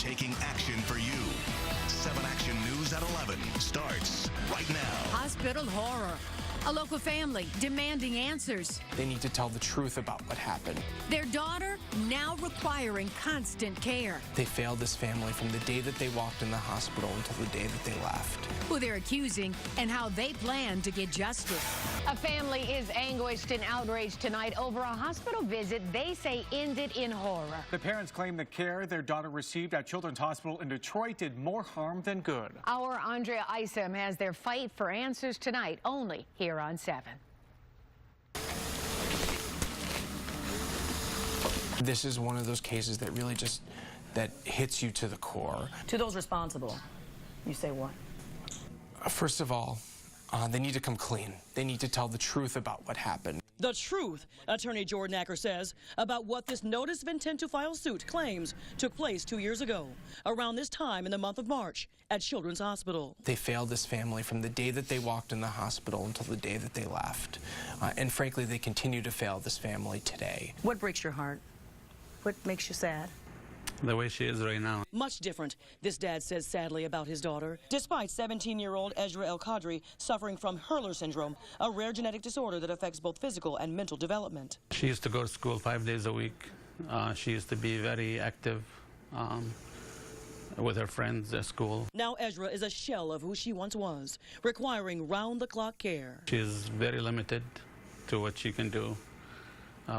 taking action for you. 7 Action News at 11 starts right now. Hospital horror. A local family demanding answers. They need to tell the truth about what happened. Their daughter now requiring constant care. They failed this family from the day that they walked in the hospital until the day that they left. Who they're accusing and how they plan to get justice. A family is anguished and outraged tonight over a hospital visit they say ended in horror. The parents claim the care their daughter received at Children's Hospital in Detroit did more harm than good. Our Andrea Isom has their fight for answers tonight, only here on 7. This is one of those cases that really just, that hits you to the core. To those responsible, you say what? First of all, they need to come clean. They need to tell the truth about what happened. The truth, Attorney Goodman Acker says, about what this notice of intent to file suit claims took place 2 years ago, around this time in the month of March at Children's Hospital. They failed this family from the day that they walked in the hospital until the day that they left. And frankly, they continue to fail this family today. What breaks your heart? What makes you sad? The way she is right now. Much different, this dad says sadly about his daughter. Despite 17-year-old Ezra El Qadri suffering from Hurler syndrome, a rare genetic disorder that affects both physical and mental development. She used to go to school 5 days a week. She used to be very active with her friends at school. Now Ezra is a shell of who she once was, requiring round-the-clock care. She is very limited to what she can do.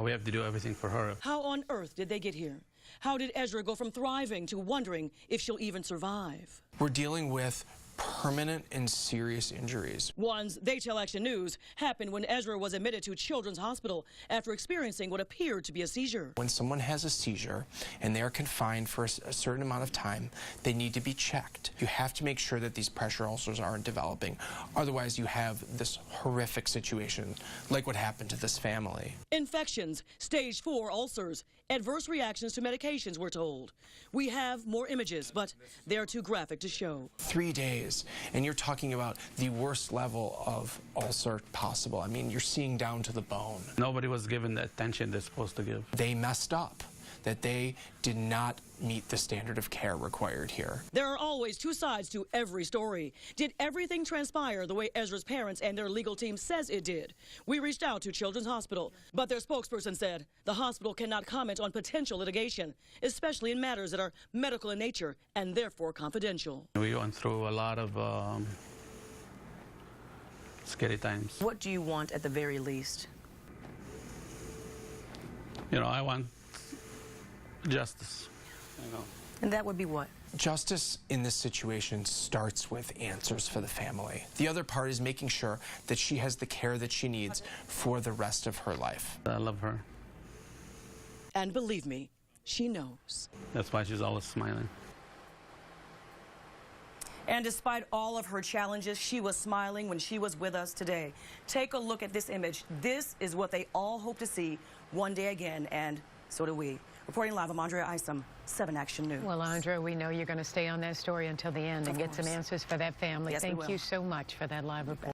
We have to do everything for her. How on earth did they get here? How did Ezra go from thriving to wondering if she'll even survive? We're dealing with permanent and serious injuries. Ones, they tell Action News, happened when Ezra was admitted to Children's Hospital after experiencing what appeared to be a seizure. When someone has a seizure and they are confined for a certain amount of time, they need to be checked. You have to make sure that these pressure ulcers aren't developing. Otherwise, you have this horrific situation like what happened to this family. Infections, stage 4 ulcers, adverse reactions to medications, we're told. We have more images, but they're too graphic to show. 3 days, and you're talking about the worst level of ulcer possible. I mean, you're seeing down to the bone. Nobody was given the attention they're supposed to give. They messed up, that they did not meet the standard of care required here. There are always two sides to every story. Did everything transpire the way Ezra's parents and their legal team says it did? We reached out to Children's Hospital, but their spokesperson said the hospital cannot comment on potential litigation, especially in matters that are medical in nature and therefore confidential. We went through a lot of scary times. What do you want at the very least? You know, I want justice. You know. And that would be what? Justice in this situation starts with answers for the family. The other part is making sure that she has the care that she needs for the rest of her life. I love her. And believe me, she knows. That's why she's always smiling. And despite all of her challenges, she was smiling when she was with us today. Take a look at this image. This is what they all hope to see one day again, and so do we. Reporting live, I'm Andrea Isom, 7 Action News. Well, Andrea, we know you're going to stay on that story until the end and get some answers for that family. Yes, Thank you so much for that live report.